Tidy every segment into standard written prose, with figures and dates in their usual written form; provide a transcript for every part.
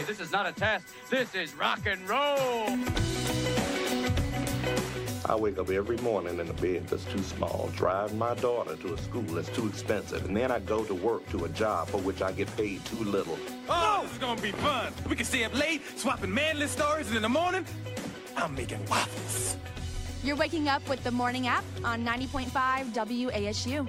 This is not a test. This is rock and roll. I wake up every morning in a bed that's too small, drive my daughter to a school that's too expensive, and then I go to work to a job for which I get paid too little. Oh, this is gonna be fun. We can stay up late, swapping manly stories, and in the morning, I'm making waffles. You're waking up with the Morning App on 90.5 WASU.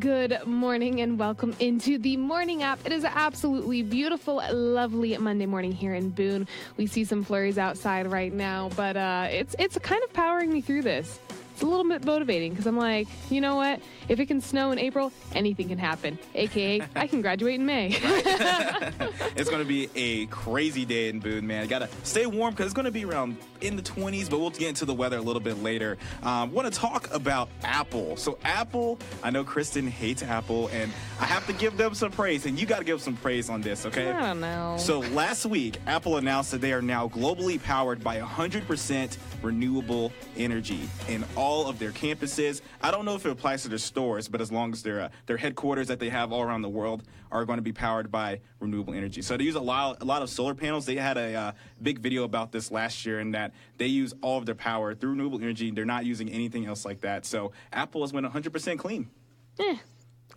Good morning and welcome into the Morning App. It is an absolutely beautiful, lovely Monday morning here in Boone. We see some flurries outside right now, but it's kind of powering me through this. It's a little bit motivating because I'm like, you know what? If it can snow in April, anything can happen. AKA, I can graduate in May. It's going to be a crazy day in Boone, man. You got to stay warm because it's going to be around in the 20s, but we'll get into the weather a little bit later. Want to talk about Apple. So Apple, I know Kristen hates Apple, and I have to give them some praise, and you got to give some praise on this, okay? I don't know. So last week, Apple announced that they are now globally powered by 100% renewable energy in all of their campuses. I don't know if it applies to their stores, but as long as their headquarters that they have all around the world are going to be powered by renewable energy. So they use a lot of solar panels. They had a big video about this last year, and that they use all of their power through renewable energy. They're not using anything else like that. So Apple has went 100% clean.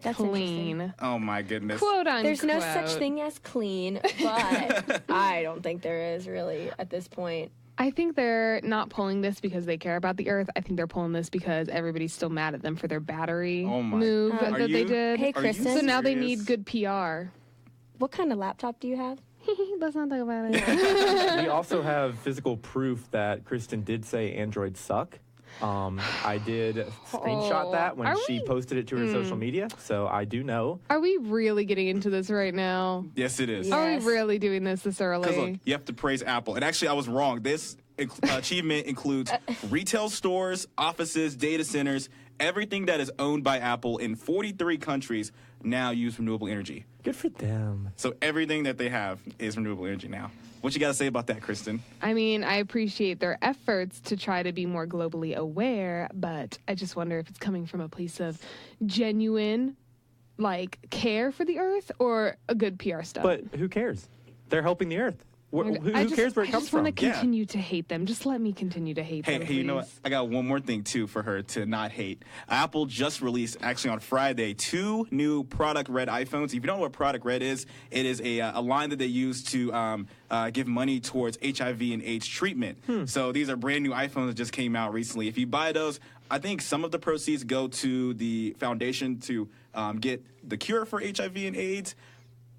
That's clean. Oh my goodness. Quote unquote. There's no such thing as clean, but I don't think there is really at this point. I think they're not pulling this because they care about the earth. I think they're pulling this because everybody's still mad at them for their battery move that they did. Hey, Kristen. So now they need good PR. What kind of laptop do you have? Let's not talk about it. We also have physical proof that Kristen did say Androids suck. I did screenshot that when she posted it to her social media, so I do know. Are we really getting into this right now? Yes, it is. Yes. Are we really doing this early? Because look, you have to praise Apple. And actually, I was wrong. This achievement includes retail stores, offices, data centers, everything that is owned by Apple in 43 countries now use renewable energy. Good for them. So everything that they have is renewable energy now. What you got to say about that, Kristen? I mean, I appreciate their efforts to try to be more globally aware, but I just wonder if it's coming from a place of genuine, care for the earth or a good PR stuff. But who cares? They're helping the earth. Who cares where it comes from? I just want to continue to hate them. Just let me continue to hate them, Hey, you know what? I got one more thing, too, for her to not hate. Apple just released, actually on Friday, 2 new Product Red iPhones. If you don't know what Product Red is, it is a line that they use to give money towards HIV and AIDS treatment. So these are brand new iPhones that just came out recently. If you buy those, I think some of the proceeds go to the foundation to get the cure for HIV and AIDS.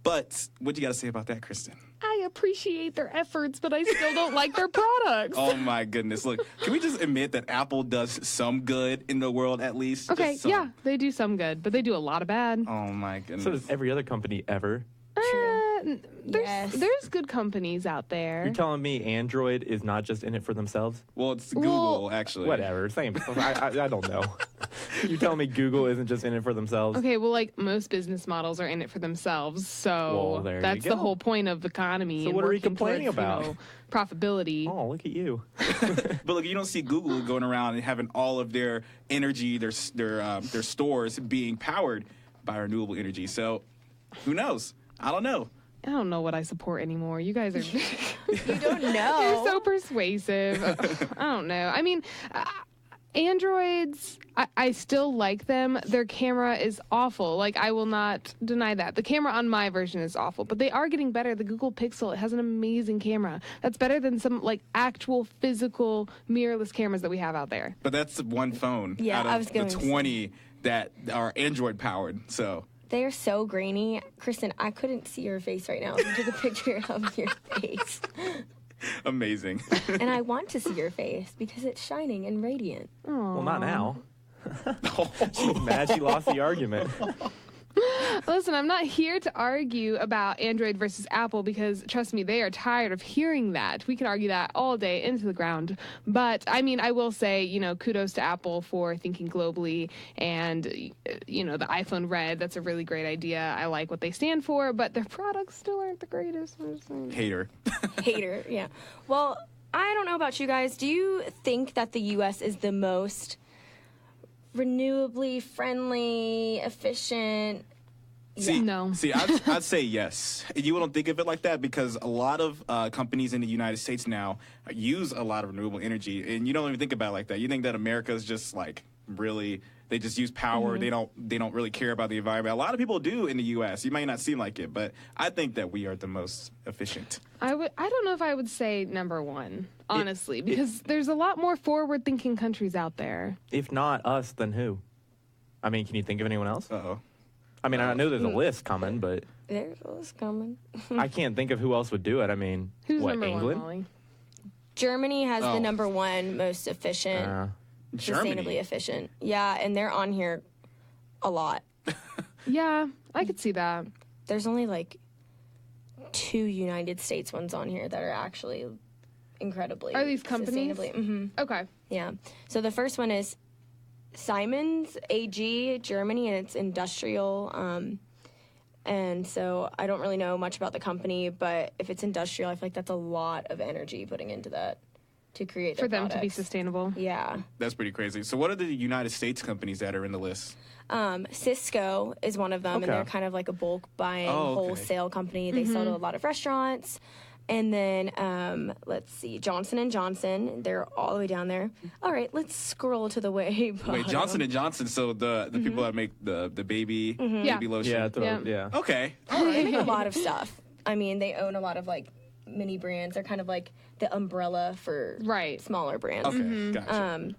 But what you got to say about that, Kristen? I appreciate their efforts, but I still don't like their products. Oh, my goodness. Look, can we just admit that Apple does some good in the world at least? Okay, yeah, they do some good, but they do a lot of bad. Oh, my goodness. So does every other company ever. There's good companies out there. You're telling me Android is not just in it for themselves? Well, it's Google, actually. Whatever, same. I don't know. You're telling me Google isn't just in it for themselves? Okay, well, most business models are in it for themselves, so that's the whole point of the economy. So what are you complaining about? Profitability. Oh, look at you. But look, you don't see Google going around and having all of their energy, their stores being powered by renewable energy. So who knows? I don't know. I don't know what I support anymore. You guys are... You don't know. You're so persuasive. I don't know. I mean, Androids, I still like them. Their camera is awful. I will not deny that. The camera on my version is awful, but they are getting better. The Google Pixel, it has an amazing camera. That's better than some, actual physical mirrorless cameras that we have out there. But that's one phone Yeah, out of the 20 that are Android powered, so... They are so grainy. Kristen, I couldn't see your face right now. You took a picture of your face. Amazing. And I want to see your face because it's shining and radiant. Aww. Well, not now. She's mad she lost the argument. Listen, I'm not here to argue about Android versus Apple because, trust me, they are tired of hearing that. We can argue that all day into the ground. But, I mean, I will say, kudos to Apple for thinking globally and, the iPhone Red, that's a really great idea. I like what they stand for, but their products still aren't the greatest. Hater, yeah. Well, I don't know about you guys. Do you think that the U.S. is the most renewably friendly, efficient No. See, I'd say yes. You don't think of it like that because a lot of companies in the United States now use a lot of renewable energy, and you don't even think about it like that. You think that America is just like really, they just use power. Mm-hmm. They don't really care about the environment. A lot of people do in the U.S. You might not seem like it, but I think that we are the most efficient. I don't know if I would say number one, honestly, because there's a lot more forward-thinking countries out there. If not us, then who? I mean, can you think of anyone else? Uh-oh. I mean, I know there's a list coming, but There's a list coming. I can't think of who else would do it. I mean, Who's what, number England? one, Molly? Germany has the number one most efficient, Germany? sustainably efficient. Yeah, and they're on here a lot. Yeah, I could see that. There's only like 2 United States ones on here that are actually incredibly Are these companies? sustainably. Mm-hmm. Okay. Yeah. So the first one is Siemens AG, Germany, and it's industrial. And so I don't really know much about the company, but if it's industrial, I feel like that's a lot of energy putting into that to create For their them to be products. sustainable. Yeah. That's pretty crazy. So what are the United States companies that are in the list? Cisco is one of them, Okay. and they're kind of like a bulk buying Oh, okay. wholesale company. They sell to a lot of restaurants. And then, let's see, Johnson & Johnson, they're all the way down there. All right, let's scroll to the way bottom. Wait, Johnson & Johnson, so the people that make the baby baby lotion. Yeah, yeah. Okay. They make a lot of stuff. I mean, they own a lot of, like, mini brands. They're kind of like the umbrella for smaller brands. Okay, gotcha.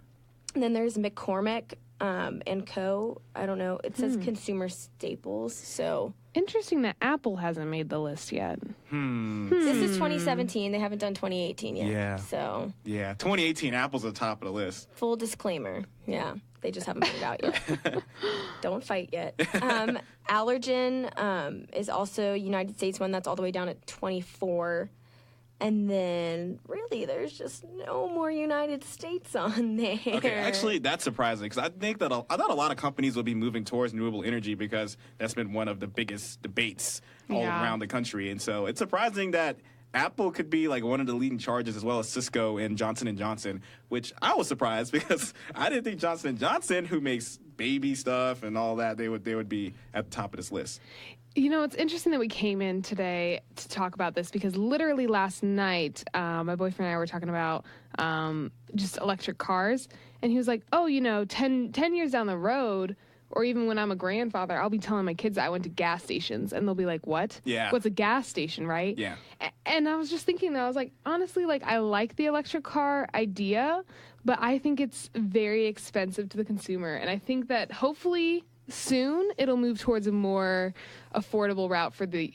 And then there's McCormick and Co. I don't know. It says consumer staples, so... Interesting that Apple hasn't made the list yet. This is 2017. They haven't done 2018 yet. Yeah. So, Yeah, 2018, Apple's at the top of the list. full disclaimer. Yeah. They just haven't put it out yet. Don't fight yet. Allergen is also United States one that's all the way down at 24. And then, really, there's just no more United States on there. Okay, actually, that's surprising because I think that I thought a lot of companies would be moving towards renewable energy because that's been one of the biggest debates all around the country. And so it's surprising that Apple could be like one of the leading charges as well as Cisco and Johnson & Johnson, which I was surprised because I didn't think Johnson & Johnson, who makes baby stuff and all that, they would be at the top of this list. You know, it's interesting that we came in today to talk about this because literally last night, my boyfriend and I were talking about just electric cars. And he was like, oh, 10 years down the road, or even when I'm a grandfather, I'll be telling my kids that I went to gas stations. And they'll be like, what? Yeah. What's a gas station, right? Yeah. And I was just thinking that I was like, honestly, like I like the electric car idea, but I think it's very expensive to the consumer. And I think that hopefully soon it'll move towards a more affordable route for the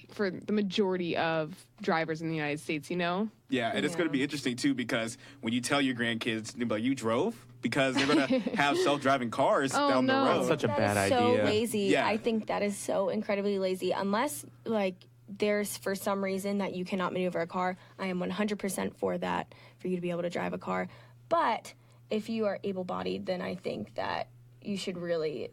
majority of drivers in the United States, Yeah, and it's going to be interesting too because when you tell your grandkids, they'll be like, you drove? Because they're going to have self-driving cars down the road. That's such a bad That is idea. so lazy. Yeah. I think that is so incredibly lazy. Unless, like, there's for some reason that you cannot maneuver a car, I am 100% for that, for you to be able to drive a car. But if you are able-bodied, then I think that you should really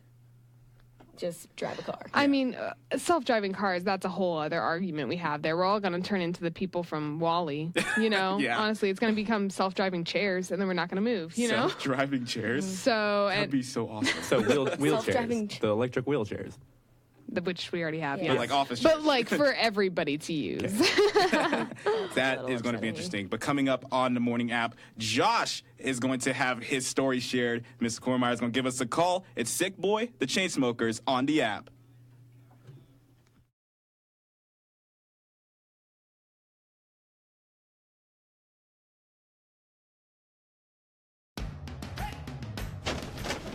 just drive a car. I mean, self-driving cars, that's a whole other argument we have there. We're all going to turn into the people from WALL-E, Yeah. Honestly, it's going to become self-driving chairs, and then we're not going to move, Self-driving chairs? So, That'd be so awesome. So Self-driving wheelchairs, the electric wheelchairs. which we already have, Yeah. yes. Like office But chairs. like for everybody to use. That is going to be interesting. But coming up on the morning app, Josh is going to have his story shared. Mr. Kornmayer is going to give us a call. It's Sick Boy, the Chainsmokers on the app.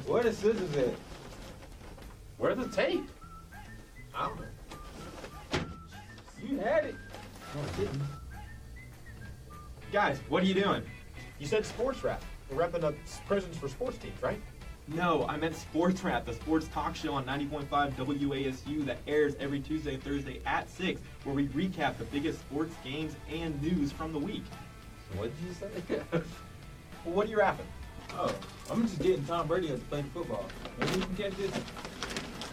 Where the scissors at? Where's the tape? I don't know. You had it. No, I didn't. Guys, what are you doing? You said sports rap. We're repping up presents for sports teams, right? No, I meant Sports Rap, the sports talk show on 90.5 WASU that airs every Tuesday and Thursday at 6, where we recap the biggest sports games and news from the week. What did you say? Well, what are you rapping? Oh, I'm just getting Tom Brady to play football. Maybe you can catch this.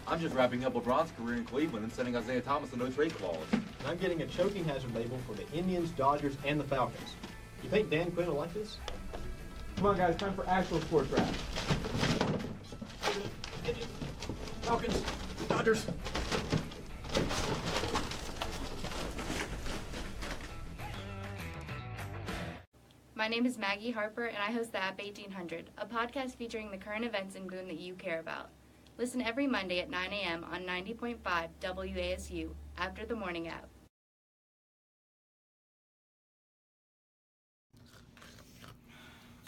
I'm just wrapping up LeBron's career in Cleveland and sending Isaiah Thomas a no-trade clause. And I'm getting a choking hazard label for the Indians, Dodgers, and the Falcons. You think Dan Quinn will like this? Come on, guys, time for actual sports rap. Falcons, Dodgers. My name is Maggie Harper, and I host the App 1800, a podcast featuring the current events in Boone that you care about. Listen every Monday at 9 a.m. on 90.5 WASU, after the morning app.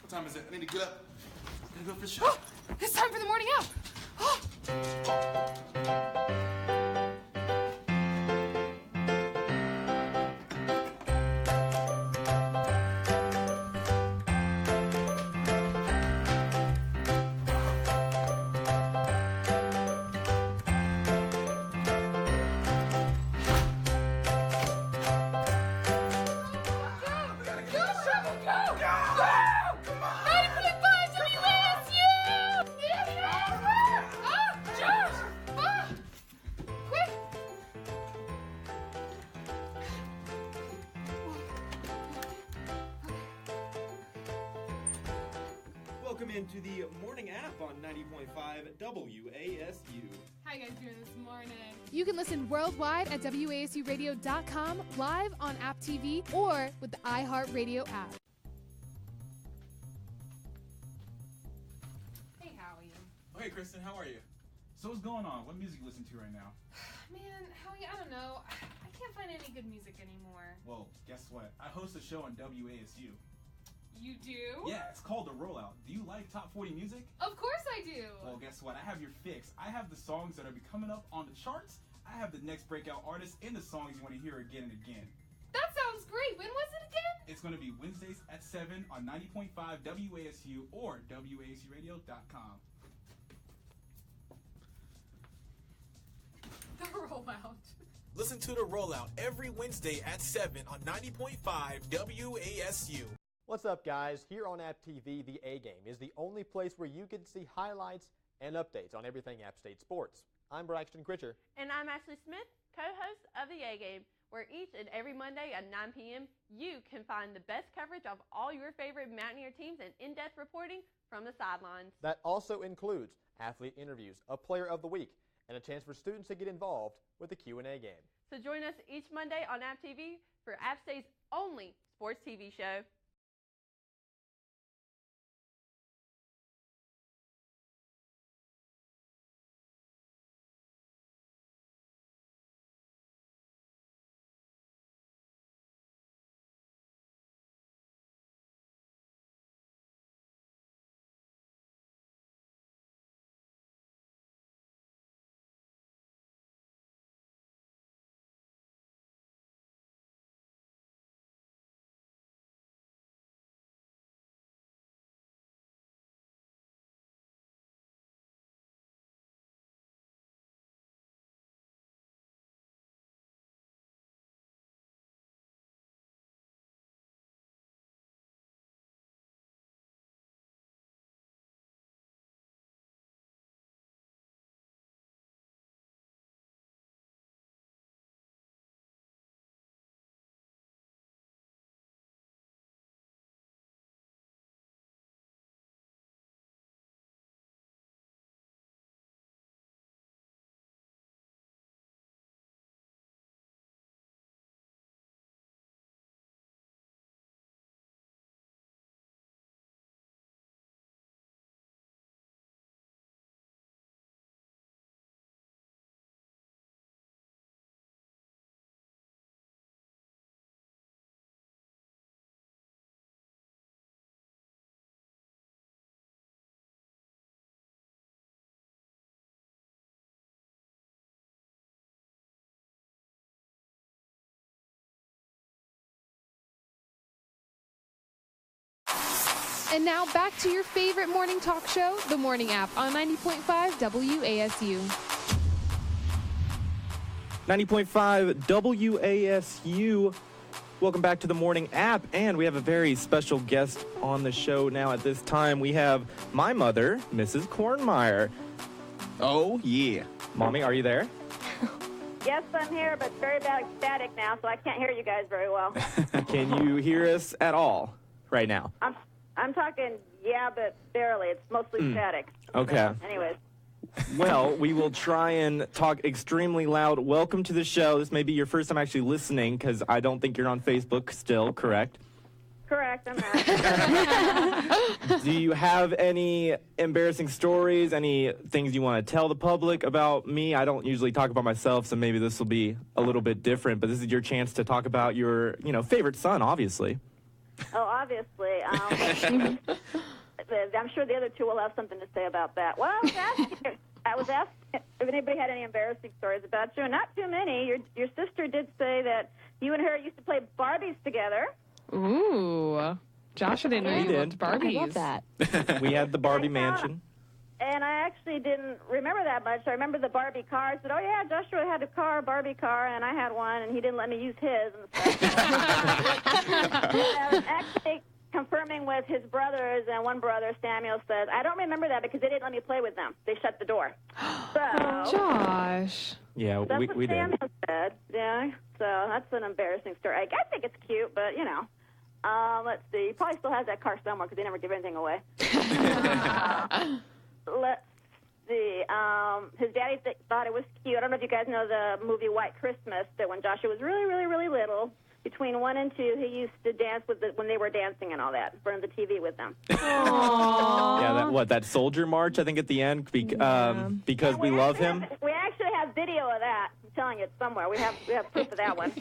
What time is it? I need to get up. I gotta go for a shot. It's time for the morning app. Welcome into the morning app on 90.5 WASU. How you guys doing this morning? You can listen worldwide at WASUradio.com, live on App TV, or with the iHeartRadio app. Hey, Howie. Oh, hey, Kristen, how are you? So what's going on? What music you listen to right now? Man, Howie, I don't know. I can't find any good music anymore. Well, guess what? I host a show on WASU. You do? Yeah, it's called The Rollout. Do you like top 40 music? Of course I do. Well, guess what? I have your fix. I have the songs that are coming up on the charts. I have the next breakout artists and the songs you want to hear again and again. That sounds great. When was it again? It's going to be Wednesdays at 7 on 90.5 WASU or WASUradio.com. The Rollout. Listen to The Rollout every Wednesday at 7 on 90.5 WASU. What's up, guys? Here on App TV, the A Game is the only place where you can see highlights and updates on everything App State sports. I'm Braxton Critcher. And I'm Ashley Smith, co-host of the A Game, where each and every Monday at 9 p.m. you can find the best coverage of all your favorite Mountaineer teams and in-depth reporting from the sidelines. That also includes athlete interviews, a player of the week, and a chance for students to get involved with the Q&A game. So join us each Monday on App TV for App State's only sports TV show. And now back to your favorite morning talk show, The Morning App, on 90.5 WASU. 90.5 WASU. Welcome back to The Morning App, and we have a very special guest on the show now at this time. We have my mother, Mrs. Kornmayer. Oh, yeah. Mommy, are you there? Yes, I'm here, but very bad static now, so I can't hear you guys very well. Can you hear us at all right now? I'm talking, yeah, but barely. It's mostly static. Okay. Anyways. Well, we will try and talk extremely loud. Welcome to the show. This may be your first time actually listening because I don't think you're on Facebook still, correct? correct. I'm not. Do you have any embarrassing stories, any things you want to tell the public about me? I don't usually talk about myself, so maybe this will be a little bit different, but this is your chance to talk about your, favorite son, obviously. Oh, obviously. I'm sure the other two will have something to say about that. Well, I was asked if anybody had any embarrassing stories about you, and not too many. Your sister did say that you and her used to play Barbies together. Ooh. Josh, I didn't know you loved Barbies. I love that. We had the Barbie mansion. And I actually didn't remember that much. I remember the Barbie car. I said, oh, yeah, Joshua had a Barbie car, and I had one, and he didn't let me use his and stuff. I was actually confirming with his brothers, and one brother, Samuel, said, I don't remember that because they didn't let me play with them. They shut the door. So, Josh. Yeah, that's we what did. Samuel said. Yeah, so that's an embarrassing story. I think it's cute, but, let's see. He probably still has that car somewhere because they never give anything away. Let's see. His daddy thought it was cute. I don't know if you guys know the movie White Christmas, that when Joshua was really, really, really little, between 1 and 2, he used to dance when they were dancing and all that, in front of the TV with them. Yeah, that Soldier March, I think, at the end, because we love him. We actually have video of that. I'm telling you, it's somewhere. We have proof of that one.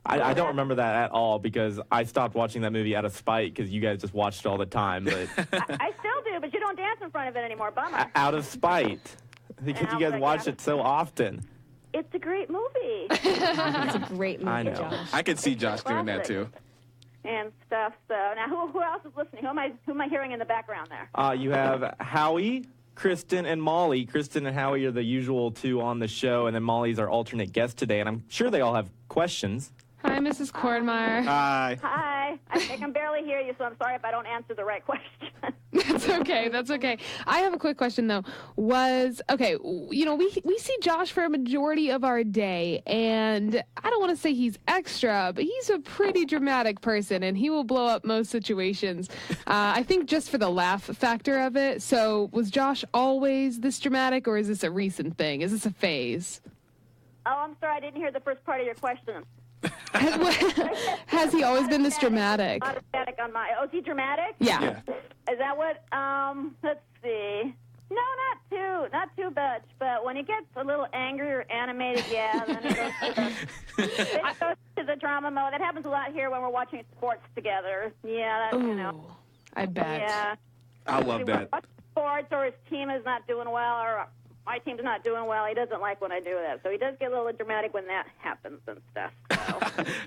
I don't remember that at all because I stopped watching that movie out of spite because you guys just watched it all the time. But I still do, but you don't dance in front of it anymore. Bummer. Out of spite because you guys watch it so often. It's a great movie. It's a great movie, I know. Josh. I could see Josh doing that too. And stuff. So now, who else is listening? Who am I hearing in the background there? You have Howie, Kristen, and Molly. Kristen and Howie are the usual two on the show, and then Molly's our alternate guest today. And I'm sure they all have questions. Hi, Mrs. Kornmayer. Hi. Hi. I can barely hear you, so I'm sorry if I don't answer the right question. That's okay. That's okay. I have a quick question, though. We see Josh for a majority of our day, and I don't want to say he's extra, but he's a pretty dramatic person, and he will blow up most situations. I think just for the laugh factor of it. So was Josh always this dramatic, or is this a recent thing? Is this a phase? Oh, I'm sorry. I didn't hear the first part of your question. Has he always been this dramatic? Not dramatic on my. Oh, is he dramatic? Yeah. Is that what? Let's see. No, not too much. But when he gets a little angry or animated, yeah, then it goes to the drama mode. That happens a lot here when we're watching sports together. Yeah, I bet. Yeah. I love that. Sports, or his team is not doing well, or my team's not doing well. He doesn't like when I do that. So he does get a little dramatic when that happens and stuff. So.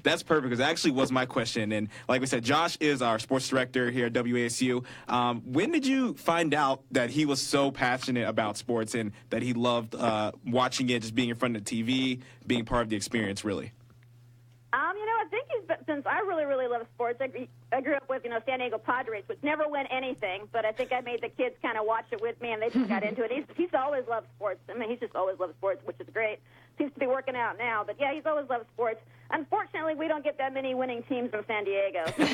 That's perfect, because that actually was my question. And like we said, Josh is our sports director here at WASU. When did you find out that he was so passionate about sports and that he loved watching it, just being in front of the TV, being part of the experience, really? I think since I really, really love sports, I grew up with, San Diego Padres, which never win anything, but I think I made the kids kind of watch it with me, and they just got into it. He's always loved sports. I mean, he's just always loved sports, which is great. Seems to be working out now, but yeah, he's always loved sports. Unfortunately, we don't get that many winning teams in San Diego. So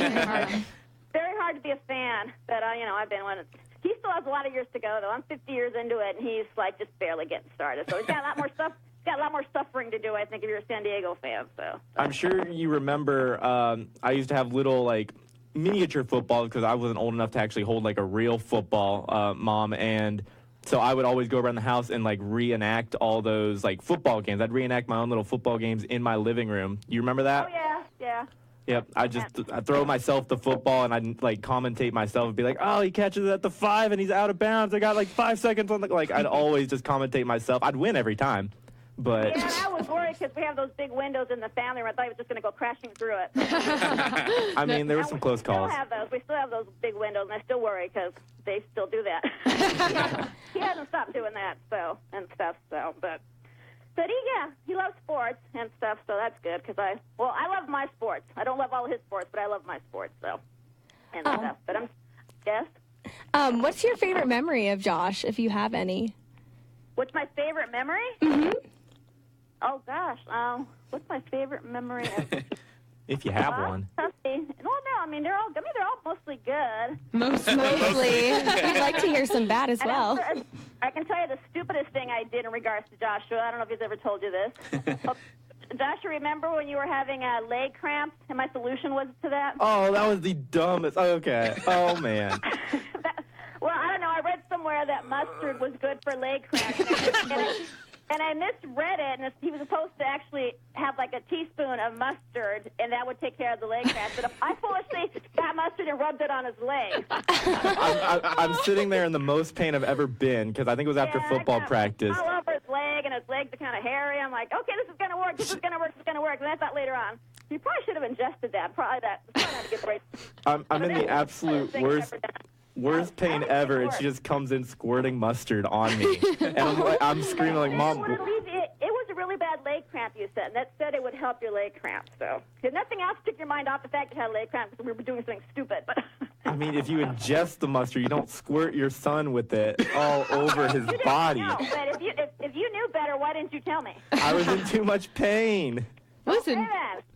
very hard to be a fan, but, I've been one. He still has a lot of years to go, though. I'm 50 years into it, and he's, just barely getting started. So he's got a lot more stuff. Got a lot more suffering to do, I think, if you're a San Diego fan. So I'm sure you remember I used to have little, miniature footballs because I wasn't old enough to actually hold, a real football, Mom. And so I would always go around the house and, reenact all those, football games. I'd reenact my own little football games in my living room. You remember that? Oh, yeah. Yep, I throw myself the football and I'd commentate myself and be like, oh, he catches it at the 5 and he's out of bounds. I got 5 seconds on the I'd always just commentate myself. I'd win every time. But yeah, I was worried because we have those big windows in the family room. I thought he was just going to go crashing through it. I mean, there were some close calls. We still have those big windows, and I still worry because they still do that. He hasn't stopped doing that, but he loves sports and stuff, so that's good because I love my sports. I don't love all his sports, but I love my sports, and stuff. But yes. What's your favorite memory of Josh, if you have any? What's my favorite memory? Mm-hmm. Oh, gosh. What's my favorite memory? If you have one. They're all mostly good. Mostly. We'd like to hear some bad as well. I can tell you the stupidest thing I did in regards to Joshua. I don't know if he's ever told you this. Josh, you remember when you were having leg cramps and my solution was to that? Oh, that was the dumbest. Okay. Oh, man. Well, I don't know. I read somewhere that mustard was good for leg cramps. And I misread it, and he was supposed to actually have like a teaspoon of mustard, and that would take care of the leg cramps. But I foolishly got mustard and rubbed it on his leg. I'm sitting there in the most pain I've ever been because I think it was after football practice. All over his leg, and his legs are kind of hairy. I'm like, okay, this is going to work. This is going to work. This is going to work. And I thought later on, you probably should have ingested that. Probably not a good break. I'm in the absolute worst pain ever, and she just comes in squirting mustard on me. And I'm screaming like, Mom. It was a really bad leg cramp, you said. And that said it would help your leg cramp. So if nothing else took your mind off the fact you had a leg cramp because we were doing something stupid. But I mean, if you ingest the mustard, you don't squirt your son with it all over his body. No, but if you knew better, why didn't you tell me? I was in too much pain. Listen,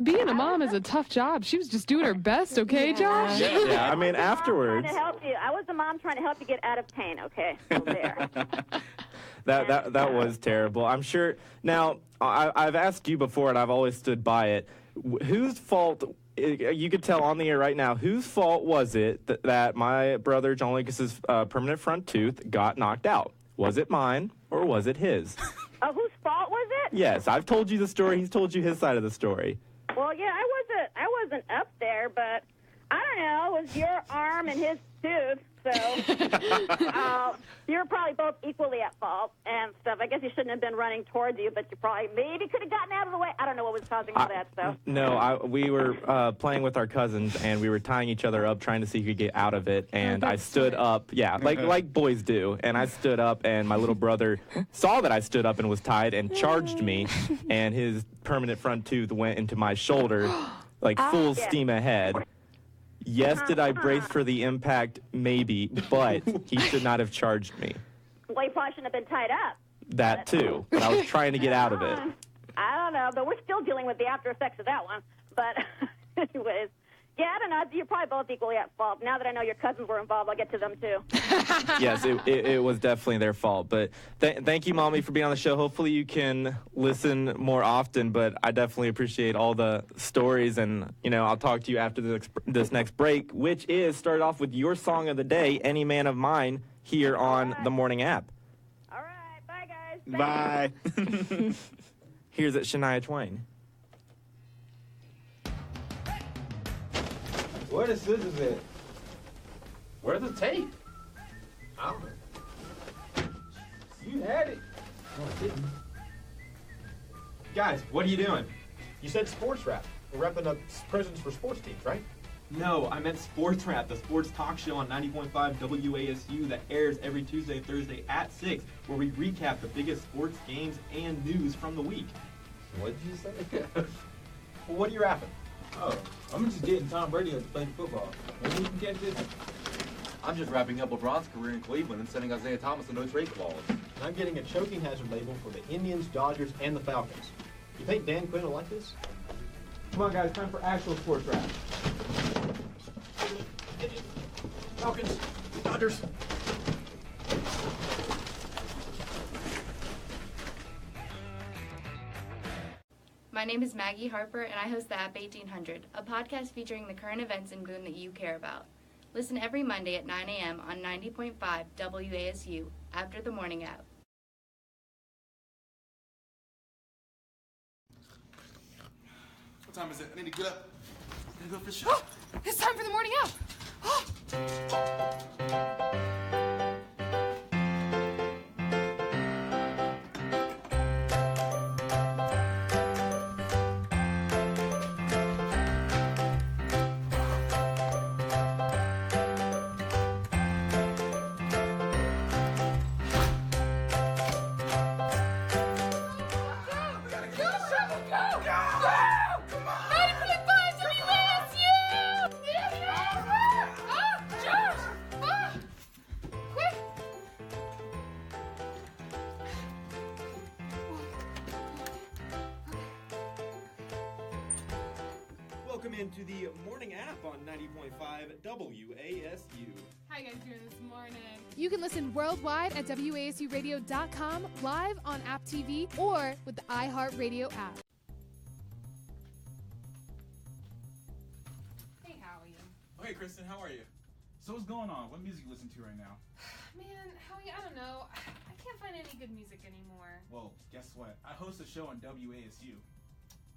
being a mom is a tough job. She was just doing her best, okay, Josh? Yeah, I mean, afterwards. Trying to help you. I was the mom trying to help you get out of pain, okay? So there. That was terrible. I'm sure. Now, I've asked you before, and I've always stood by it. Whose fault, you could tell on the air right now, whose fault was it that my brother John Lucas's permanent front tooth got knocked out? Was it mine, or was it his? Oh, whose fault was it? Yes, I've told you the story. He's told you his side of the story. Well, yeah, I wasn't up there, but I don't know. It was your arm and his tooth, so you're probably both equally at fault and stuff. I guess he shouldn't have been running towards you, but you probably maybe could have gotten out of the way. I don't know what was causing all that stuff. No, we were playing with our cousins, and we were tying each other up, trying to see who could get out of it. And I stood up, like boys do. And I stood up, and my little brother saw that I stood up and was tied and charged me, and his permanent front tooth went into my shoulder, like full steam ahead. Yes, did I brace for the impact? Maybe, but he should not have charged me. Well, he probably shouldn't have been tied up. That too, but I was trying to get out of it. I don't know, but we're still dealing with the after effects of that one. But anyways, yeah, I don't know. You're probably both equally at fault. Now that I know your cousins were involved, I'll get to them too. Yes, it was definitely their fault. But thank you, Mommy, for being on the show. Hopefully you can listen more often, but I definitely appreciate all the stories. And, I'll talk to you after this next break, which is started off with your song of the day, Any Man of Mine, here on the Morning App. All right. Bye, guys. Bye. Here's at Shania Twain. Where the scissors at? Where's the tape? I don't know. You had it. No, I didn't. Guys, what are you doing? You said sports rap. We're wrapping up presents for sports teams, right? No, I meant Sports Rap, the sports talk show on 90.5 WASU that airs every Tuesday and Thursday at 6, where we recap the biggest sports games and news from the week. What did you say? Well, what are you rapping? Oh, I'm just getting Tom Brady up to play football. Maybe you can catch this. I'm just wrapping up LeBron's career in Cleveland and sending Isaiah Thomas a no-trade clause. And I'm getting a choking hazard label for the Indians, Dodgers, and the Falcons. You think Dan Quinn will like this? Come on, guys, time for actual sports rap. Falcons, Dodgers. My name is Maggie Harper, and I host the App 1800, a podcast featuring the current events in Boone that you care about. Listen every Monday at 9 a.m. on 90.5 WASU, after the Morning App. What time is it? I need to get up. I gotta go for the show. It's time for the Morning App. Welcome into the Morning App on 90.5 WASU. How you guys doing this morning? You can listen worldwide at WASUradio.com, live on App TV, or with the iHeartRadio app. hey, Kristen, how are you? So what's going on? What music you listen to right now? Man, Howie, I don't know. I can't find any good music anymore. Well, guess what? I host a show on WASU.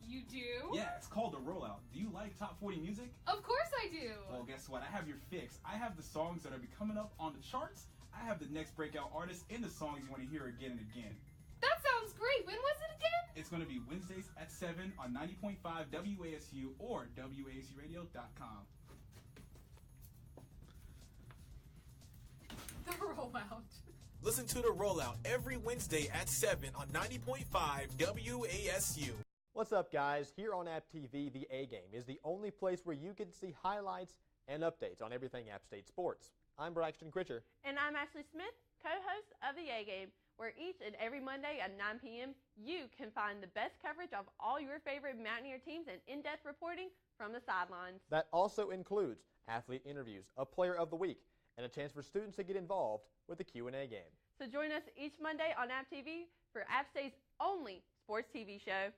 You do? Yeah, it's called The Rollout. Do you like top 40 music? Of course I do. Well, guess what? I have your fix. I have the songs that are coming up on the charts. I have the next breakout artists and the songs you want to hear again and again. That sounds great. When was it again? It's going to be Wednesdays at 7 on 90.5 WASU or WASUradio.com. The Rollout. Listen to The Rollout every Wednesday at 7 on 90.5 WASU. What's up, guys? Here on App TV, the A Game is the only place where you can see highlights and updates on everything App State sports. I'm Braxton Critcher. And I'm Ashley Smith, co-host of the A Game, where each and every Monday at 9 p.m. you can find the best coverage of all your favorite Mountaineer teams and in-depth reporting from the sidelines. That also includes athlete interviews, a player of the week, and a chance for students to get involved with the Q&A game. So join us each Monday on App TV for App State's only sports TV show.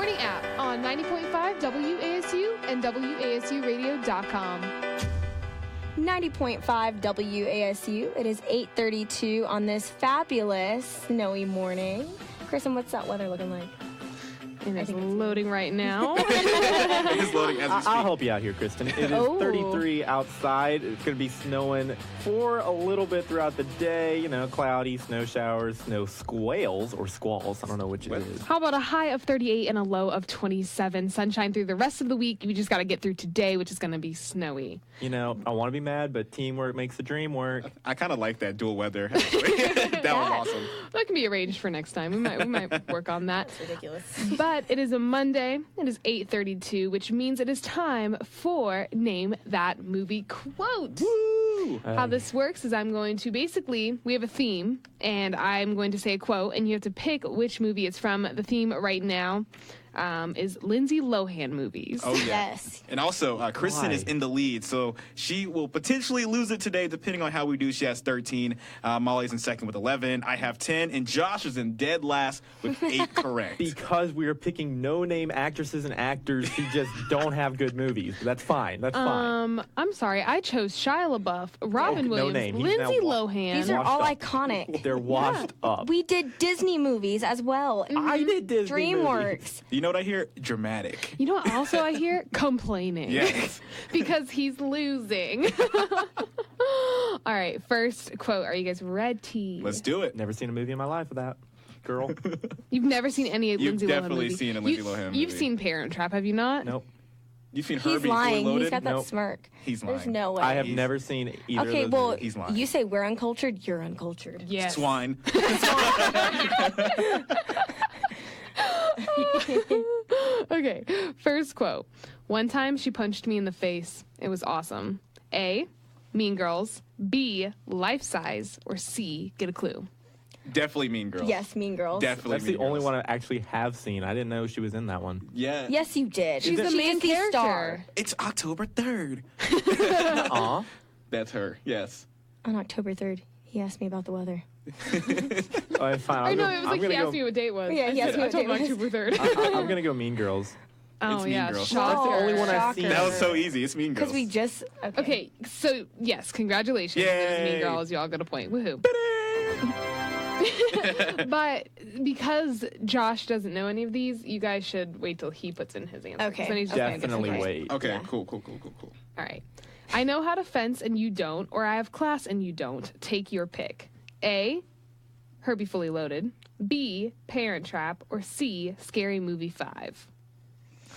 Morning App on 90.5 WASU and WASUradio.com. 90.5 WASU. It is 8:32 on this fabulous snowy morning. Kristen, what's that weather looking like? It is loading right now. It is loading as we speak. I'll help you out here, Kristen. It is 33 outside. It's going to be snowing for a little bit throughout the day. You know, cloudy, snow showers, snow squalls or squalls. I don't know which it is. How about a high of 38 and a low of 27? Sunshine through the rest of the week. We just got to get through today, which is going to be snowy. You know, I want to be mad, but teamwork makes the dream work. I kind of like that dual weather. That was awesome. That can be arranged for next time. We might work on that. That's ridiculous. But it is a Monday. It is 8:32, which means it is time for Name That Movie Quote. Woo! How this works is I'm going to we have a theme, and I'm going to say a quote, and you have to pick which movie it's from. The theme right now is Lindsay Lohan movies. Oh, yeah. Yes. And also, Kristen is in the lead, so she will potentially lose it today, depending on how we do. She has 13. Molly's in second with 11. I have 10. And Josh is in dead last with 8 correct. Because we are picking no-name actresses and actors who just don't have good movies. That's fine. That's fine. I'm sorry. I chose Shia LaBeouf, Robin no Williams, name. He's Lindsay now Lohan. These are all up. iconic. They're washed up. We did Disney movies as well. I did Disney DreamWorks. movies. You know what I hear? Dramatic. You know what also I hear? Complaining. Yes. Because he's losing. All right, first quote. Are you guys ready? Let's do it. Never seen a movie in my life with that girl. You've never seen any You've Lindsay Lohan definitely movie. seen a Lindsay Lohan movie. You've seen Parent Trap, have you not? Nope. You've seen He's Herbie Fully lying. Loaded? He's got that Nope. smirk. He's lying. There's no way. I have never seen either Okay, of those well, movies. He's lying. you say we're uncultured, you're uncultured. Yes. Swine. Okay, first quote. One time she punched me in the face. It was awesome. A, Mean Girls. B, Life Size. Or C, Get a Clue. Definitely Mean Girls. Yes, Mean Girls. Definitely That's Mean the only Girls. one I actually have seen. I didn't know she was in that one. Yeah. Yes, you did. She's the main the character. star. It's October 3rd. Aw. That's her. Yes. On October 3rd, he asked me about the weather. All right, fine. I know, it was like he asked me what date it was. Yeah, he asked me I what told date him it was. October 3rd. I'm going to go Mean Girls. Oh, It's Mean yeah. Girls. Shocker. That's the only one I've seen. That was so easy. It's Mean Girls. Because we just... Okay, so yes, congratulations. Yay. Mean Girls, y'all got a point. Woohoo. But because Josh doesn't know any of these, you guys should wait till he puts in his answer. Okay. Then he's just gonna get Definitely some right. wait. Okay, Yeah. cool. All right. I know how to fence and you don't, or I have class and you don't. Take your pick. A, Herbie Fully Loaded. B, Parent Trap. Or C, Scary Movie 5.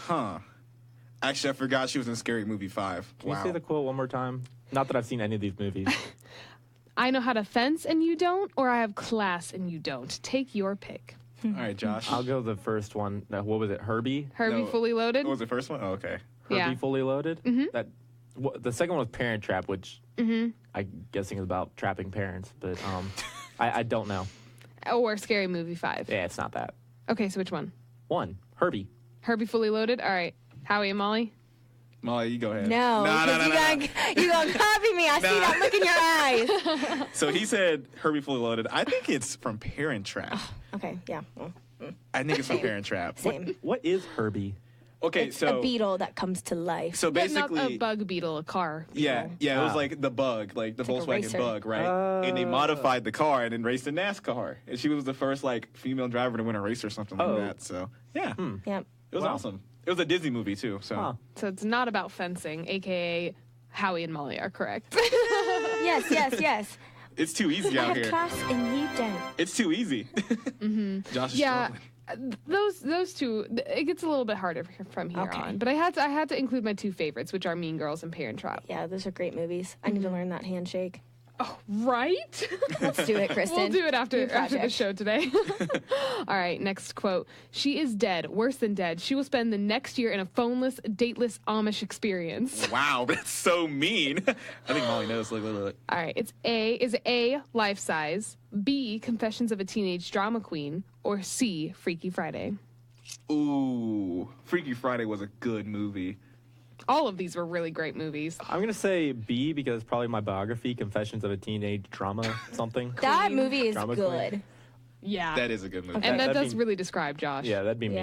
Huh. Actually, I forgot she was in Scary Movie 5. Can you say the quote one more time? Not that I've seen any of these movies. I know how to fence and you don't, or I have class and you don't. Take your pick. All right, Josh. I'll go the first one. What was it? Herbie? Herbie No. Fully Loaded? What was the first one? Oh, okay. Herbie Yeah. Fully Loaded? Mhm. The second one was Parent Trap, which Mm-hmm. I'm guessing is about trapping parents, but I don't know. Or Scary Movie 5. Yeah, it's not that. Okay, so which one? One, Herbie. Herbie Fully Loaded? All right. Howie and Molly? Molly, you go ahead. No, you gonna copy me. I see that look in your eyes. So he said Herbie Fully Loaded. I think it's from Parent Trap. Okay, yeah. I think it's from Same. Parent Trap. Same. What is Herbie? Okay, It's so a beetle that comes to life. so Yeah, not basically, a bug beetle, a car. yeah, it was Ah. like the bug, like the It's like a Volkswagen racer. Bug, right? And they modified the car and then raced in NASCAR. And she was the first like female driver to win a race or something Oh. like that. So yeah, Yep. it was Wow. awesome. It was a Disney movie too. So Huh. So it's not about fencing, a.k.a. Howie and Molly are correct. Yes, yes, yes. it's too easy I out have here. class and you don't. It's too easy. Josh is Yeah, struggling. those two, it gets a little bit harder from here Okay. on. But I had to include my two favorites, which are Mean Girls and Parent Trap. Yeah, those are great movies. I need to learn that handshake. Oh, right? Let's do it, Kristen. We'll do it after New the project. show today. All right, next quote. She is dead, worse than dead. She will spend the next year in a phoneless, dateless Amish experience. Wow, that's so mean. I think Molly knows. Look. All right, is A, Life Size, B, Confessions of a Teenage Drama Queen, or C, Freaky Friday? Ooh, Freaky Friday was a good movie. All of these were really great movies. I'm going to say B because it's probably my biography, Confessions of a Teenage Drama something. That movie is Drama good. queen. Yeah. That is a good movie. And that does really describe Josh. Yeah, that'd be me.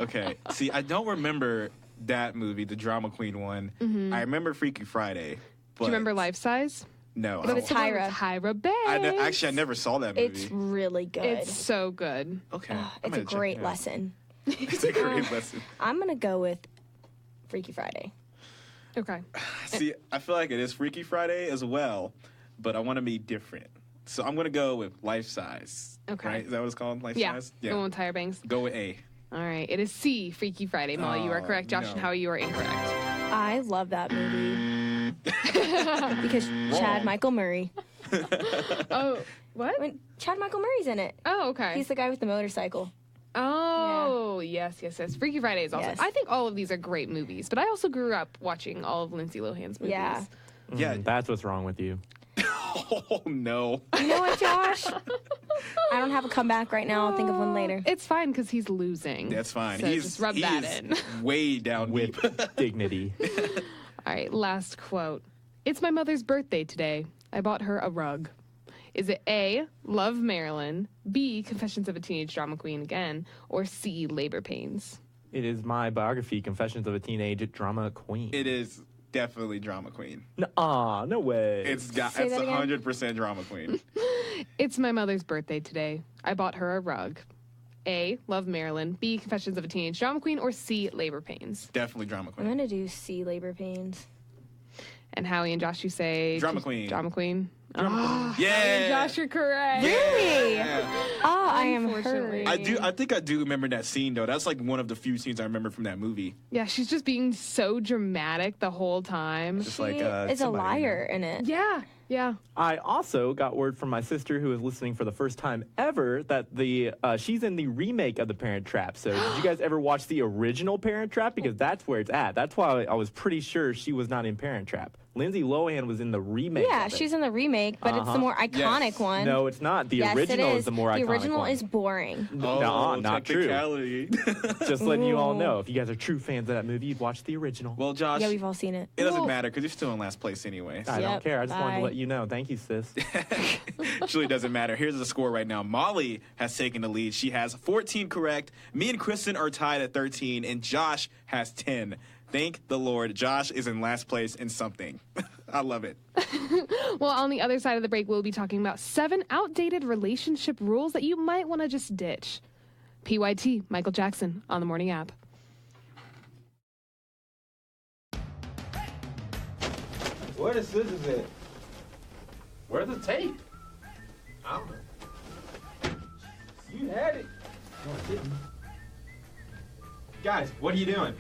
Okay. See, I don't remember that movie, the drama queen one. Mhm. I remember Freaky Friday. Do you remember Life Size? No. It's with Tyra. Tyra Banks. Actually, I never saw that movie. It's really good. It's so good. Okay. It's a great lesson. It's a great lesson. I'm going to go with Freaky Friday. Okay. See, I feel like it is Freaky Friday as well, but I want to be different. So I'm going to go with Life Size. Okay. Right? Is that what it's called? Life Yeah. Size? Go with Tyra Banks. Go with A. All right. It is C, Freaky Friday. Molly, you are correct. Josh and Howie, you are incorrect. I love that movie. Because Chad Michael Murray. Oh, what? Chad Michael Murray's in it. Oh, okay. He's the guy with the motorcycle. Oh, yes. Freaky Friday is awesome. Yes. I think all of these are great movies, but I also grew up watching all of Lindsay Lohan's movies. Yeah. Yeah. That's what's wrong with you. Oh, no. You know what, Josh? I don't have a comeback right now. I'll think of one later. It's fine because he's losing. That's fine. So just rub that in. Way down with dignity. All right, last quote. It's my mother's birthday today. I bought her a rug. Is it A, Love Marilyn, B, Confessions of a Teenage Drama Queen again, or C, Labor Pains? It is my biography, Confessions of a Teenage Drama Queen. It is definitely Drama Queen. No way. It's Say that again? 100% Drama Queen. It's my mother's birthday today. I bought her a rug. A, Love Marilyn, B, Confessions of a Teenage Drama Queen, or C, Labor Pains? Definitely Drama I'm Queen. going to do C, Labor Pains. And Howie and Josh, you say... Drama Queen. Drama Queen. Yeah. Howie and Josh, you're correct. Really? Yeah. Oh, I am Unfortunately. hurt. I think I do remember that scene, though. That's like one of the few scenes I remember from that movie. Yeah, she's just being so dramatic the whole time. Just like, She is a liar in it. Yeah, yeah. I also got word from my sister, who is listening for the first time ever, that she's in the remake of The Parent Trap. So did you guys ever watch the original Parent Trap? Because that's where it's at. That's why I was pretty sure she was not in Parent Trap. Lindsay Lohan was in the remake. Yeah, of it. she's in the remake, but it's the more iconic one. No, it's not. The Yes, original it is the more iconic The original one. is boring. No, not true. technicality. Just letting you all know. If you guys are true fans of that movie, you'd watch the original. Well, Josh, Yeah, we've all seen it. it doesn't matter because you're still in last place anyway. I don't Yep, care. I just wanted to bye. let you know. Thank you, sis. Actually, doesn't matter. Here's the score right now. Molly has taken the lead. She has 14 correct. Me and Kristen are tied at 13, and Josh has 10. Thank the Lord. Josh is in last place in something. I love it. Well, on the other side of the break, we'll be talking about 7 outdated relationship rules that you might want to just ditch. PYT, Michael Jackson on the Morning App. Where the scissors at? Where's the tape? I don't know. You had it. No, I didn't. Guys, what are you doing?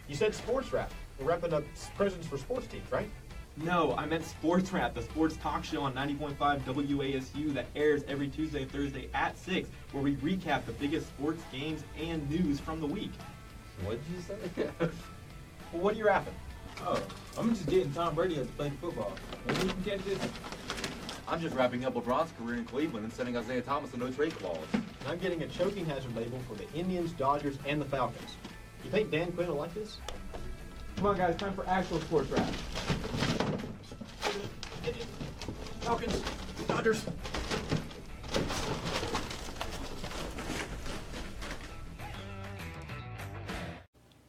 You said sports wrap. We're wrapping up presents for sports teams, right? No, I meant Sports Wrap, the sports talk show on 90.5 WASU that airs every Tuesday and Thursday at 6, where we recap the biggest sports games and news from the week. What did you say? Well, what are you wrapping? Oh, I'm just getting Tom Brady to play football. Maybe you can catch this. I'm just wrapping up LeBron's career in Cleveland and sending Isaiah Thomas a no-trade clause. And I'm getting a choking hazard label for the Indians, Dodgers, and the Falcons. You think Dan Quinn will like this? Come on, guys, time for actual sports wrap. Falcons, Dodgers.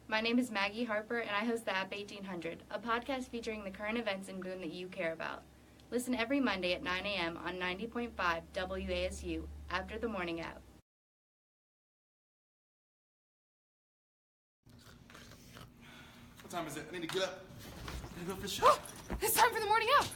My name is Maggie Harper, and I host the App 1800, a podcast featuring the current events in Boone that you care about. Listen every Monday at 9 a.m. on 90.5 WASU after the Morning App. What time is it? I need to get up. I need to go for the show. It's time for the Morning App.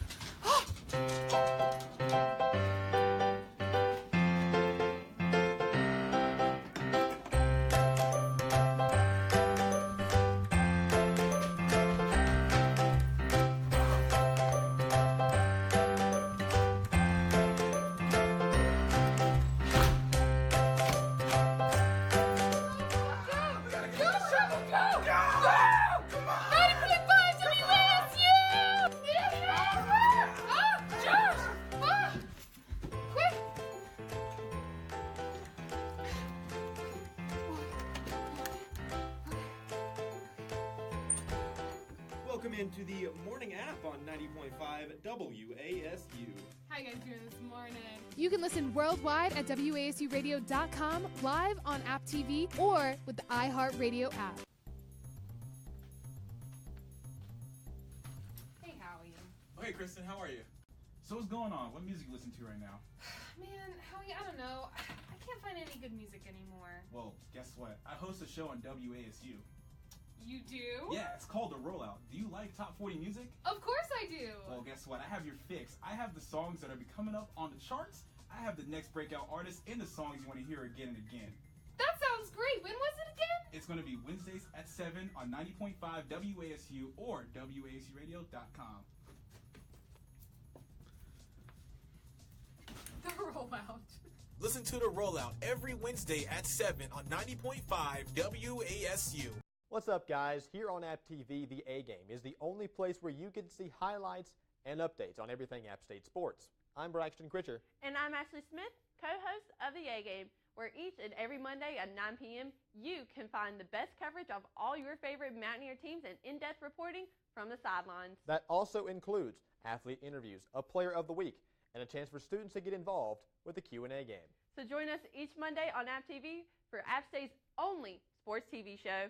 Welcome into the Morning App on 90.5 WASU. How you guys doing this morning? You can listen worldwide at WASUradio.com, live on App TV, or with the iHeartRadio app. Hey, Howie. Oh, hey, Kristen, how are you? So what's going on? What music you listen to right now? Man, Howie, I don't know. I can't find any good music anymore. Well, guess what? I host a show on WASU. You do? Yeah, it's called The Rollout. Do you like top 40 music? Of course I do. Well, guess what? I have your fix. I have the songs that are coming up on the charts. I have the next breakout artists and the songs you want to hear again and again. That sounds great. When was it again? It's going to be Wednesdays at 7 on 90.5 WASU or WASUradio.com. The Rollout. Listen to The Rollout every Wednesday at 7 on 90.5 WASU. What's up, guys? Here on App TV, The A Game is the only place where you can see highlights and updates on everything App State sports. I'm Braxton Critcher. And I'm Ashley Smith, co-host of The A Game, where each and every Monday at 9 p.m. you can find the best coverage of all your favorite Mountaineer teams and in-depth reporting from the sidelines. That also includes athlete interviews, a player of the week, and a chance for students to get involved with the Q&A game. So join us each Monday on App TV for App State's only sports TV show.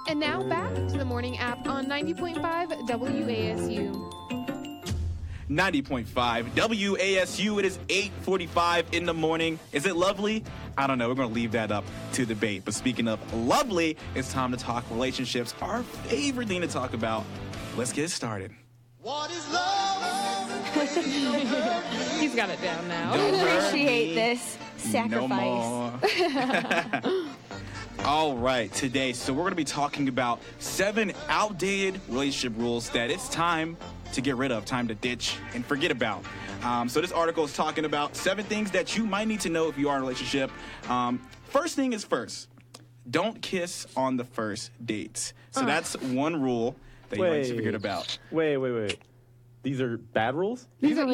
And now back to the morning app on 90.5 WASU. 90.5 WASU. It is 8:45 in the morning. Is it lovely? I don't know. We're going to leave that up to debate. But speaking of lovely, it's time to talk relationships, our favorite thing to talk about. Let's get it started. What is love? He's got it down now. I appreciate this sacrifice. No more. All right, today, so we're going to be talking about 7 outdated relationship rules that it's time to get rid of, time to ditch and forget about. So this article is talking about 7 things that you might need to know if you are in a relationship. First thing is first, don't kiss on the first date. So that's one rule that you might need to forget about. Wait. These are bad rules? These are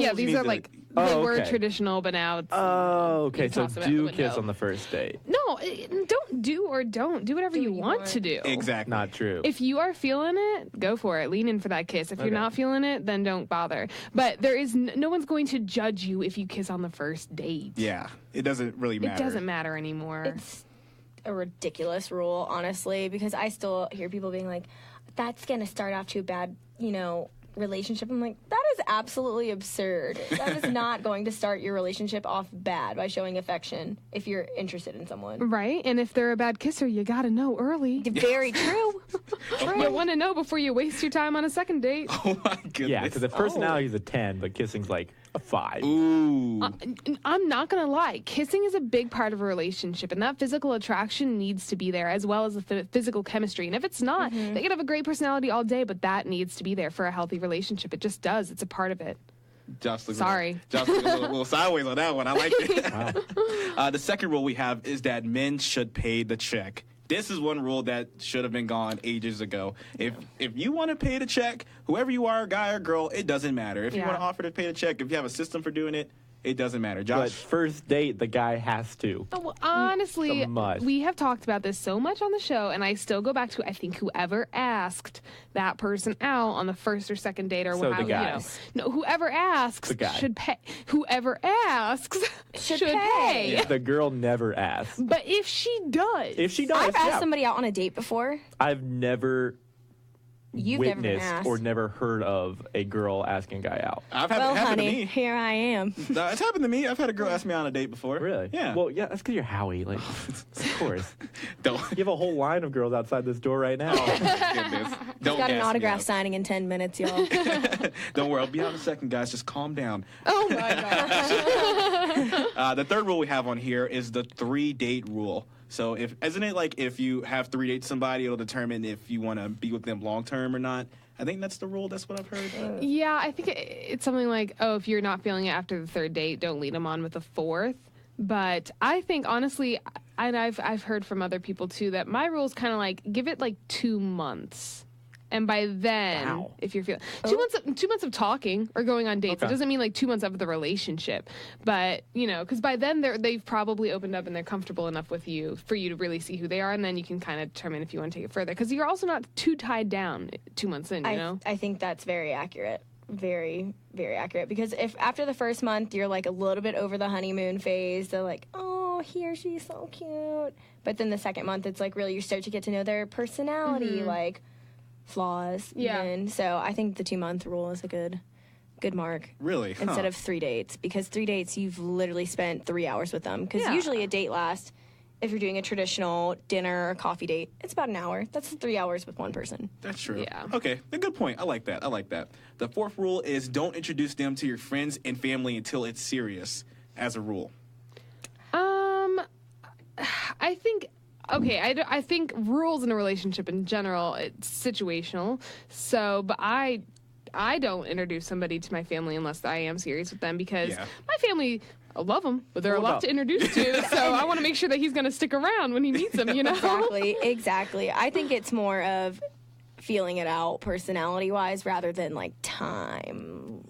like they were traditional, but now it's. Oh, okay. So do kiss on the first date. No, don't do whatever you want to do. Exactly. Not true. If you are feeling it, go for it. Lean in for that kiss. If you're not feeling it, then don't bother. But there is no one's going to judge you if you kiss on the first date. Yeah, it doesn't really matter. It doesn't matter anymore. It's a ridiculous rule, honestly, because I still hear people being like, "That's gonna start off to a bad, relationship. I'm like, that is absolutely absurd. That is not going to start your relationship off bad by showing affection if you're interested in someone. Right, and if they're a bad kisser, you gotta know early. Very true. You want to know before you waste your time on a second date. Oh my goodness. Yeah, because the personality's a 10, but kissing's like a 5. Ooh. I'm not gonna lie, kissing is a big part of a relationship, and that physical attraction needs to be there, as well as the physical chemistry. And if it's not, they can have a great personality all day, but that needs to be there for a healthy relationship. It just does. It's a part of it. Josh looks Sorry. Josh looks a little sideways on that one. I like it. The second rule we have is that men should pay the check. This is one rule that should have been gone ages ago. If you want to pay the check, whoever you are, guy or girl, it doesn't matter. If you want to offer to pay the check, if you have a system for doing it, it doesn't matter. Josh? But first date, the guy has to. Oh, well, honestly, It's a must. we have talked about this so much on the show, and I still go back to, I think, whoever asked that person out on the first or second date or So the whatever, guy. No, whoever asks The guy. should pay. Whoever asks should pay. If the girl never asks. But if she does. If she does, I've asked yeah. somebody out on a date before. I've never You've never been witnessed asked. or never heard of a girl asking a guy out. I've had Well, it happen to honey, me. here I am. No, it's happened to me. I've had a girl ask me on a date before. Really? Yeah. Well, yeah, that's because you're Howie. Like, of course. Don't. You have a whole line of girls outside this door right now. Oh, goodness. Don't Got an gas me autograph up. signing in 10 minutes, y'all. Don't worry. I'll be out in a second, guys. Just calm down. Oh, my gosh. The third rule we have on here is the 3-date rule. So isn't it like if you have 3 dates with somebody, it'll determine if you want to be with them long term or not? I think that's the rule. That's what I've heard. Yeah, I think it's something like, oh, if you're not feeling it after the 3rd date, don't lead them on with the 4th. But I think, honestly, and I've heard from other people, too, that my rule is kind of like, give it like 2 months. And by then, if you're feeling 2 months of talking or going on dates, it doesn't mean like 2 months of the relationship. But, because by then they've probably opened up and they're comfortable enough with you for you to really see who they are. And then you can kind of determine if you want to take it further. Because you're also not too tied down 2 months in, you know? I think that's very accurate. Very, very accurate. Because if after the first month you're like a little bit over the honeymoon phase, they're like, oh, he or she's so cute. But then the second month, it's like really you start to get to know their personality, like flaws. Yeah. Even. So I think the 2-month rule is a good mark. Really? Huh. Instead of 3 dates. Because 3 dates, you've literally spent 3 hours with them. Because usually a date lasts, if you're doing a traditional dinner or coffee date, it's about an hour. That's 3 hours with one person. That's true. Yeah. Okay, a good point. I like that. The 4th rule is don't introduce them to your friends and family until it's serious, as a rule. I think, I think rules in a relationship in general, it's situational. So, but I don't introduce somebody to my family unless I am serious with them because my family, I love them, but they're a lot to introduce to. So I want to make sure that he's going to stick around when he meets them, Exactly. I think it's more of feeling it out personality-wise rather than like timeliness.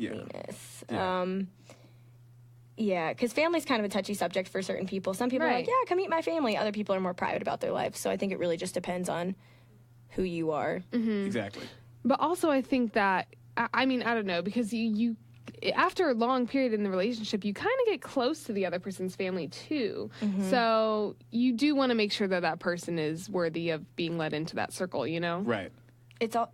Yeah, because family's kind of a touchy subject for certain people. Some people are like, yeah, come meet my family. Other people are more private about their life. So I think it really just depends on who you are. Mm-hmm. Exactly. But also I think that, I don't know, because you after a long period in the relationship, you kind of get close to the other person's family too. Mm-hmm. So you do want to make sure that that person is worthy of being let into that circle, Right. It's all,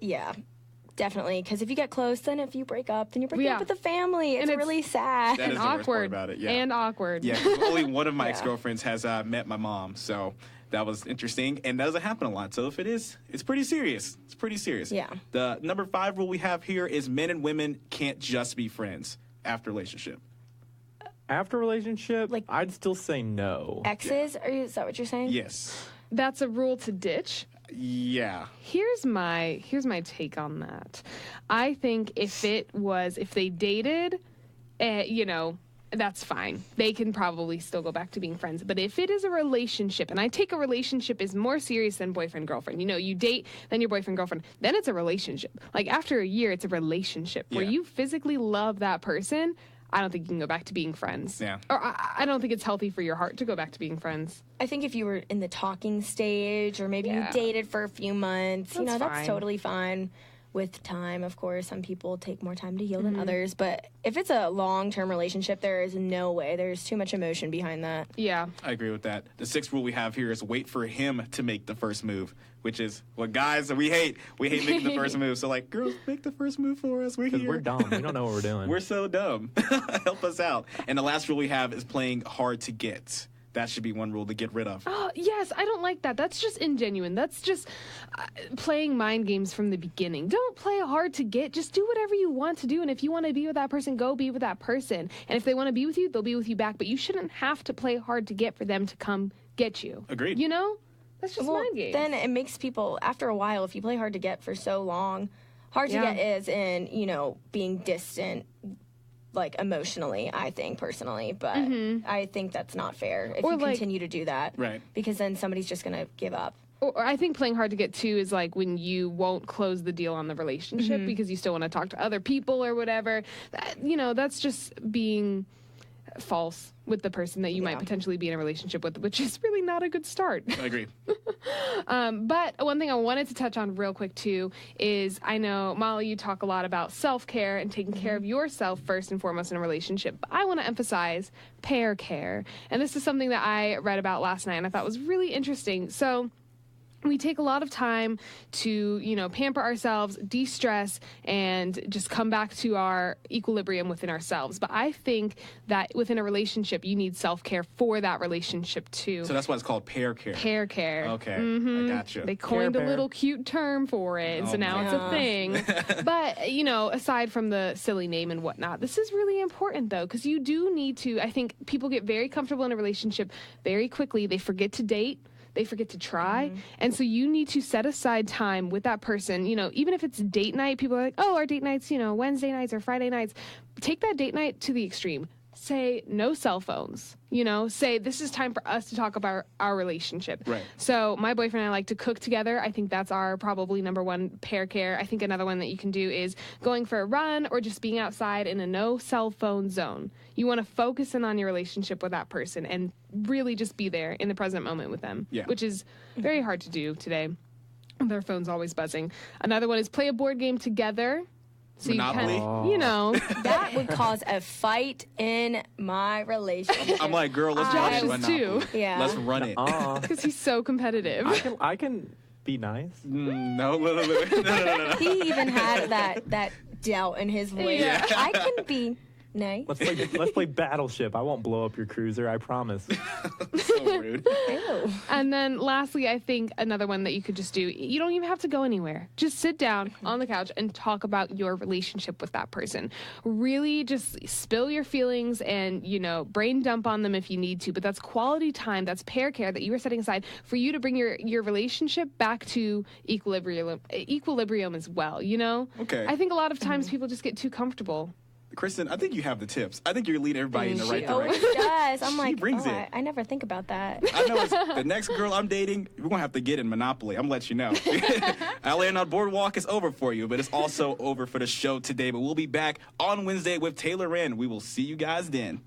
definitely. Because if you get close, then if you break up, then you're breaking up with the family. It's really sad. That is the worst part about it. Yeah. And awkward. Yeah, 'cause only one of my ex-girlfriends has met my mom, so that was interesting, and that doesn't happen a lot. So if it is, it's pretty serious. It's pretty serious. Yeah. The number 5 rule we have here is men and women can't just be friends after relationship. After relationship, I'd still say no. Exes? Is that what you're saying? Yes. That's a rule to ditch. Yeah. Here's my take on that. I think if they dated, that's fine. They can probably still go back to being friends. But if it is a relationship, and I take a relationship is more serious than boyfriend-girlfriend. You date, then your boyfriend-girlfriend, then it's a relationship. Like after a year, it's a relationship where you physically love that person. I don't think you can go back to being friends. Yeah. Or I don't think it's healthy for your heart to go back to being friends. I think if you were in the talking stage or maybe you dated for a few months, that's fine. totally fine. with time, of course, some people take more time to heal than others. But if it's a long-term relationship, there is no way. There's too much emotion behind that. Yeah. I agree with that. The sixth rule we have here is wait for him to make the first move, which is what guys we hate. We hate making the first move. So, like, girls, make the first move for us. We're here. We're dumb. We don't know what we're doing. We're so dumb. Help us out. And the last rule we have is playing hard to get. That should be one rule to get rid of. Oh, yes, I don't like that. That's just ingenuine. That's just playing mind games from the beginning. Don't play hard to get. Just do whatever you want to do. And if you want to be with that person, go be with that person. And if they want to be with you, they'll be with you back. But you shouldn't have to play hard to get for them to come get you. Agreed. You know? That's just mind games. Then it makes people, after a while, if you play hard to get for so long, hard to get is in, being distant, like, emotionally, I think, personally. But I think that's not fair if you continue to do that. Right. Because then somebody's just going to give up. Or I think playing hard to get, too, is like when you won't close the deal on the relationship because you still want to talk to other people or whatever. That's just being false with the person that you might potentially be in a relationship with, which is really not a good start. I agree. But one thing I wanted to touch on real quick, too, is I know, Molly, you talk a lot about self-care and taking care of yourself first and foremost in a relationship. But I want to emphasize pair care. And this is something that I read about last night and I thought was really interesting. So we take a lot of time to, pamper ourselves, de-stress, and just come back to our equilibrium within ourselves. But I think that within a relationship, you need self-care for that relationship, too. So that's why it's called pair care. Pair care. Okay, I gotcha. They coined a little cute term for it, so now it's a thing. But, aside from the silly name and whatnot, this is really important, though, because you do need to, I think people get very comfortable in a relationship very quickly. They forget to date. They forget to try. And so you need to set aside time with that person. Even if it's date night, people are like, oh, our date nights, Wednesday nights or Friday nights. Take that date night to the extreme. Say no cell phones. Say this is time for us to talk about our relationship. Right. So my boyfriend and I like to cook together. I think that's our probably number one pair care. I think another one that you can do is going for a run or just being outside in a no cell phone zone. You want to focus in on your relationship with that person and really just be there in the present moment with them, which is very hard to do today. Their phone's always buzzing. Another one is play a board game together. So Monopoly? That would cause a fight in my relationship. I'm like, girl, let's watch Monopoly. Too. Yeah. Let's run it. Because he's so competitive. I can be nice. No. He even had that doubt in his voice. Yeah. I can be nice. Let's play Battleship. I won't blow up your cruiser, I promise. So rude. Ew. And then lastly, I think another one that you could just do, you don't even have to go anywhere. Just sit down on the couch and talk about your relationship with that person. Really just spill your feelings and, brain dump on them if you need to. But that's quality time. That's pair care that you are setting aside for you to bring your relationship back to equilibrium as well, Okay. I think a lot of times people just get too comfortable. Kristen, I think you have the tips. I think you're leading everybody in the right always direction. does. I'm like, brings it. I never think about that. I know the next girl I'm dating, we're going to have to get in Monopoly. I'm going to let you know. Atlanta Boardwalk is over for you, but it's also over for the show today. But we'll be back on Wednesday with Taylor Wren. We will see you guys then.